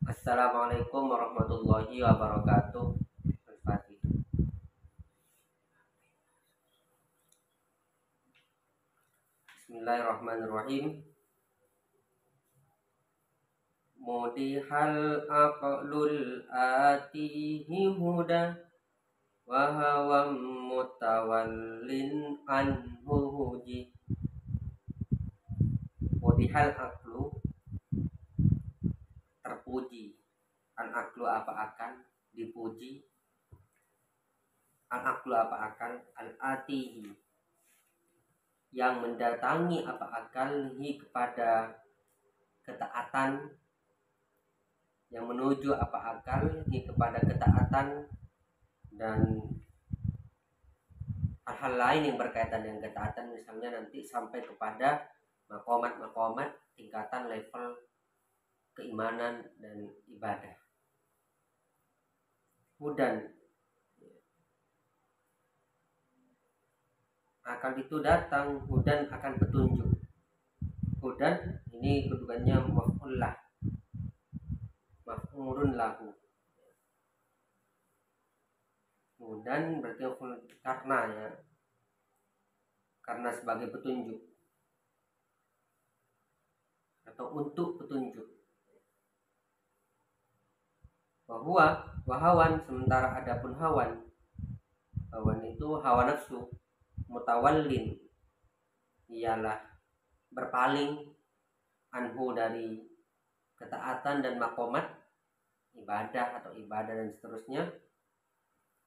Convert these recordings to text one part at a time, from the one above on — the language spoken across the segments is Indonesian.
Assalamualaikum warahmatullahi wabarakatuh. Al-Fatihah. Bismillahirrahmanirrahim. Mudihal aqlul atihi huda wa hawam mutawallin anhu huji. Mudihal aqlu, terpuji. Al aqlu apa akan dipuji. Al aqlu apa akan al atihi, yang mendatangi apa akalhi kepada ketaatan, yang menuju apa akalhi kepada ketaatan dan hal-hal lain yang berkaitan dengan ketaatan, misalnya nanti sampai kepada makomat tingkatan level keimanan dan ibadah. Hudan, akal itu datang, hudan akan petunjuk. Hudan ini keduanya maf'ul lah, maf'ulun lahu. Hudan berarti karena, ya, karena sebagai petunjuk atau untuk petunjuk. Bahwa wahawan, sementara adapun hawan itu hawa nafsu, mutawallin ialah berpaling, anhu dari ketaatan dan makomat ibadah atau ibadah dan seterusnya,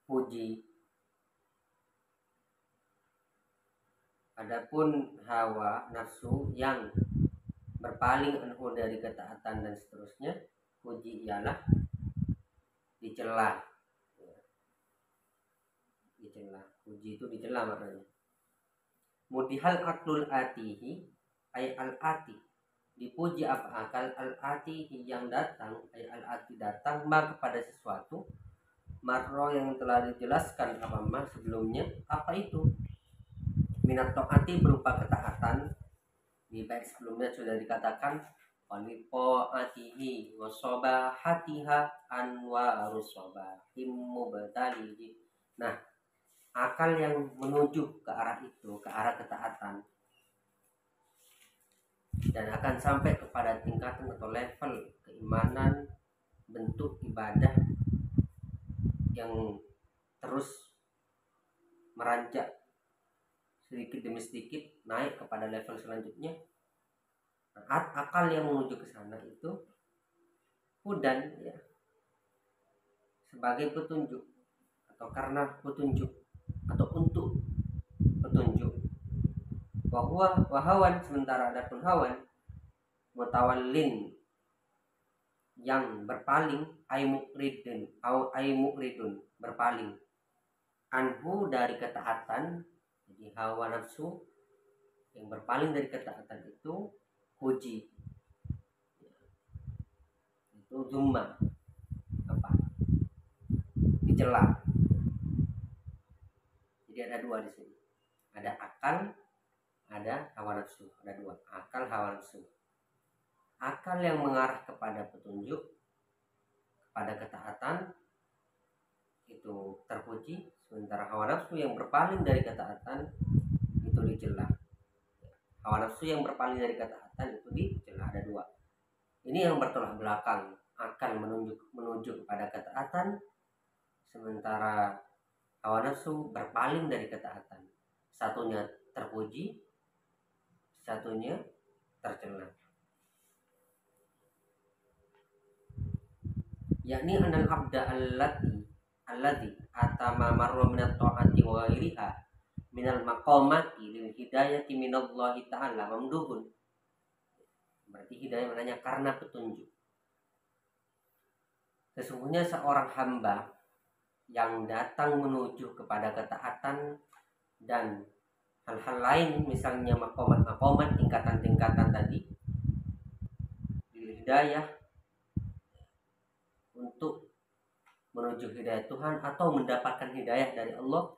puji. Adapun hawa nafsu yang berpaling anhu dari ketaatan dan seterusnya, puji ialah dicela. Dicela, puji itu dicela maknanya. Mudihal aklul atihi, ay al ati, dipuji apa akal, al atihi yang datang, ay al ati datang, ma kepada sesuatu, marro yang telah dijelaskan apa mah sebelumnya. Apa itu? Minat taati berupa ketaatan. Di bait sebelumnya sudah dikatakan walipo atihi wasoba hatiha anwarusoba himmu batalihi. Nah, akal yang menuju ke arah itu, ke arah ketaatan, dan akan sampai kepada tingkatan atau level keimanan, bentuk ibadah yang terus meranjak sedikit demi sedikit naik kepada level selanjutnya. Akal yang menuju ke sana itu hudan, ya, sebagai petunjuk atau karena petunjuk atau untuk petunjuk. Bahwa wahawan, sementara adapun hawan, mutawallin yang berpaling, ay muqridun berpaling, anhu dari ketaatan. Jadi hawa nafsu yang berpaling dari ketaatan itu puji, itu zumma, apa, dicela. Jadi ada dua di sini, ada akal, ada hawa nafsu, ada dua, akal, hawa nafsu. Akal yang mengarah kepada petunjuk, kepada ketaatan, itu terpuji, sementara hawa nafsu yang berpaling dari ketaatan itu dicela. Hawa nafsu yang berpaling dari ketaatan itu dicela. Ada dua. Ini yang bertolak belakang, akan menuju kepada ketaatan, sementara hawa nafsu berpaling dari ketaatan. Satunya terpuji, satunya tercela. Yakni anal abda alladhi atama marwa minat ta'ati wa ghairiha minal maqamati lil hidayati minallahi ta'ala mamduhun. Berarti hidayah maknanya karena petunjuk. Sesungguhnya seorang hamba yang datang menuju kepada ketaatan dan hal-hal lain, misalnya makomat tingkatan-tingkatan tadi, hidayah untuk menuju hidayah Tuhan atau mendapatkan hidayah dari Allah,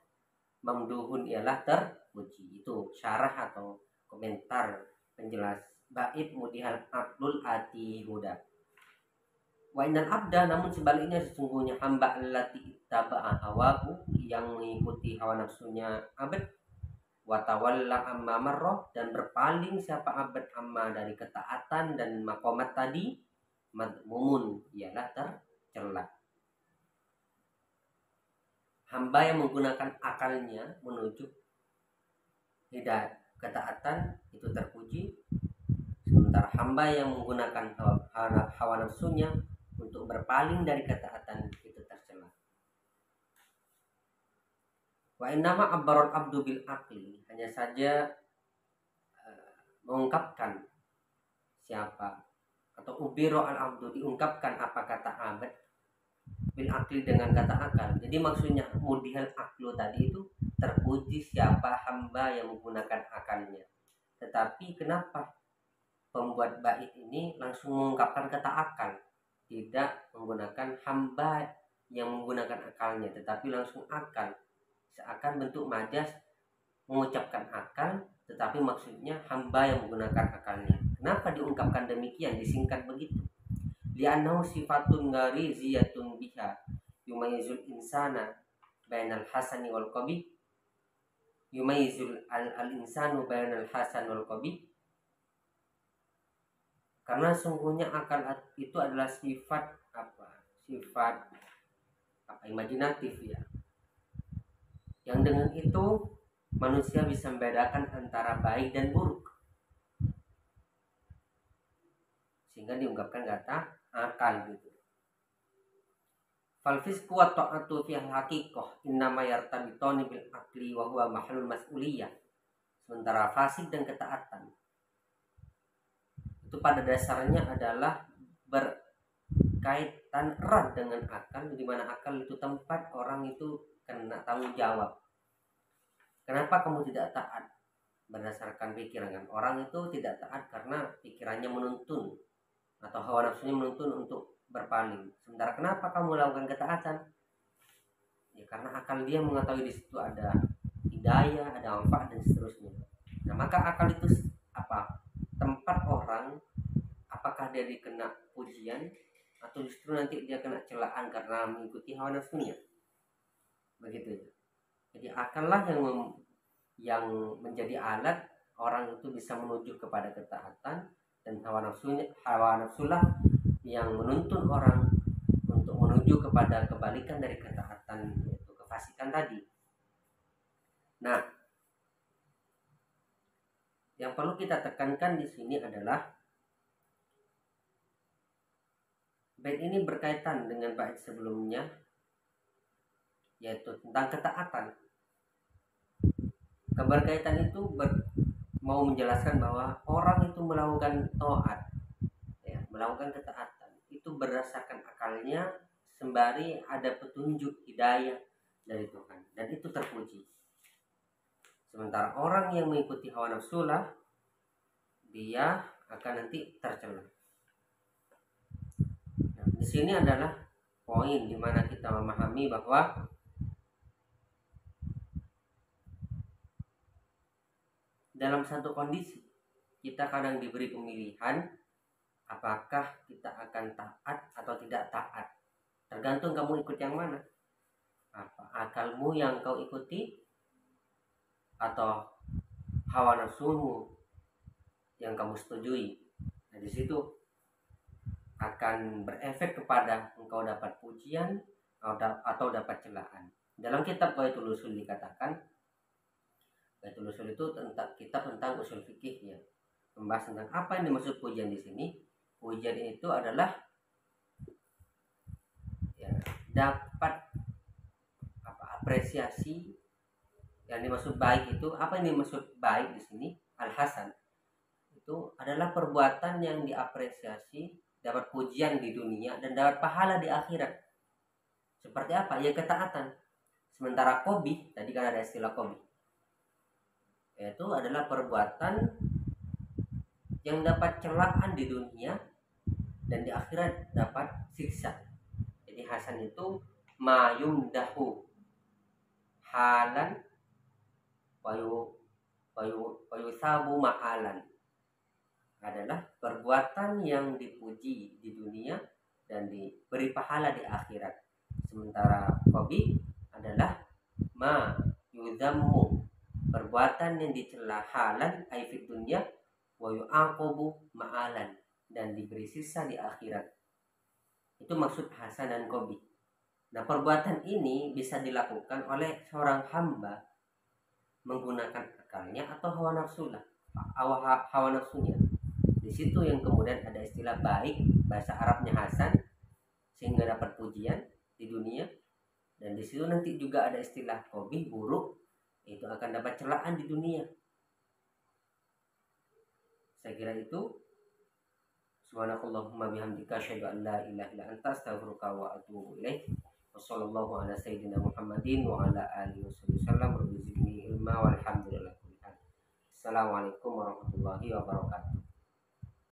mamduhun ialah terpuji. Itu syarah atau komentar penjelas bait mudihal aqlul ati huda. Wa innal abda, namun sebaliknya sesungguhnya hamba allati ittaba'a hawahu, yang mengikuti hawa nafsunya abad, wa tawalla amma marrah, dan berpaling siapa abad amma dari ketaatan dan makomat tadi, madmumun, ialah tercela. Hamba yang menggunakan akalnya menuju hidayah ketaatan itu terpuji, sementara hamba yang menggunakan hawa nafsunya untuk berpaling dari ketaatan itu tercela. Wa innama abbarul abdu bil aqli, hanya saja mengungkapkan siapa, atau ubiro al abdu, diungkapkan apa kata abad, bil akli dengan kata akal. Jadi maksudnya mudihal aklu tadi itu terpuji siapa hamba yang menggunakan akalnya. Tetapi kenapa pembuat bait ini langsung mengungkapkan kata akal, tidak menggunakan hamba yang menggunakan akalnya, tetapi langsung akal, seakan bentuk majas mengucapkan akal, tetapi maksudnya hamba yang menggunakan akalnya. Kenapa diungkapkan demikian, disingkat begitu? Li'annahu sifatun ghariziyatun biha yumayizul insana bainal hasani wal qabih, yumayizul al-insanu bainal hasan wal qabih. Karena sungguhnya akal itu adalah sifat imajinatif ya, yang dengan itu manusia bisa membedakan antara baik dan buruk, sehingga diungkapkan kata akal gitu. Fal fisqu wa ta'atu fi haqiqah innama yartabitani bil aqli wa huwa mahlul mas'uliyah. Sementara fasik dan ketaatan itu pada dasarnya adalah berkaitan erat dengan akal, di mana akal itu tempat orang itu kena tanggung jawab. Kenapa kamu tidak taat? Berdasarkan pikiran. Orang itu tidak taat karena pikirannya menuntun atau hawa nafsunya menuntun untuk berpaling. Sementara kenapa kamu lakukan ketaatan? Ya karena akal dia mengetahui di situ ada hidayah, ada manfaat dan seterusnya. Nah, maka akal itu tempat orang, apakah dia dikena pujian atau justru nanti dia kena celaan karena mengikuti hawa nafsunya. Begitu ya. Jadi akal lah yang menjadi alat orang itu bisa menuju kepada ketaatan, dan hawa nafsulah yang menuntun orang untuk menuju kepada kebalikan dari ketaatan, yaitu kefasikan tadi. Nah, yang perlu kita tekankan di sini adalah bait ini berkaitan dengan bait sebelumnya, yaitu tentang ketaatan. Keberkaitan itu mau menjelaskan bahwa orang itu melakukan taat, ya, melakukan ketaatan itu berdasarkan akalnya, sembari ada petunjuk hidayah dari Tuhan, dan itu terpuji. Sementara orang yang mengikuti hawa nafsulah, dia akan nanti tercela. Nah, di sini adalah poin di mana kita memahami bahwa dalam satu kondisi kita kadang diberi pemilihan apakah kita akan taat atau tidak taat. Tergantung kamu ikut yang mana. Apa akalmu yang kau ikuti atau hawa nafsumu yang kamu setujui. Nah, di situ akan berefek kepada engkau dapat pujian atau dapat celaan. Dalam kitab Baitul Usul dikatakan, Baitul Usul itu kitab tentang usul fikih ya, membahas tentang apa yang dimaksud pujian di sini. Pujian itu adalah ya, dapat apresiasi. Yang dimaksud baik itu, apa yang dimaksud baik di sini? Al-Hasan itu adalah perbuatan yang diapresiasi, dapat pujian di dunia dan dapat pahala di akhirat. Seperti apa? Ya ketaatan. Sementara qabih, tadi kan ada istilah qabih, yaitu adalah perbuatan yang dapat celaan di dunia dan di akhirat dapat siksa. Jadi hasan itu mayumdahu halan wayu sabu ma'alan, adalah perbuatan yang dipuji di dunia dan di diberi pahala di akhirat. Sementara qabih adalah ma yudhammu, perbuatan yang dicela halan ay fid dunya wa yu'aqabu ma'alan, dan diberi sisa di akhirat. Itu maksud hasan dan qabih. Nah, perbuatan ini bisa dilakukan oleh seorang hamba menggunakan akalnya atau hawa nafsunya. Di situ yang kemudian ada istilah baik, bahasa Arabnya hasan, sehingga dapat pujian di dunia, dan di situ nanti juga ada istilah qabih, buruk, itu akan dapat celaan di dunia. Saya kira itu. Subhanakallahumma bihamdika asyhadu an la ilaha illa anta astaghfiruka wa atubu ilaik. Wassallallahu ala sayyidina Muhammadin wa ala alihi wasallam. Rabbi zidni ilma walhamdulillah. Assalamualaikum warahmatullahi wabarakatuh.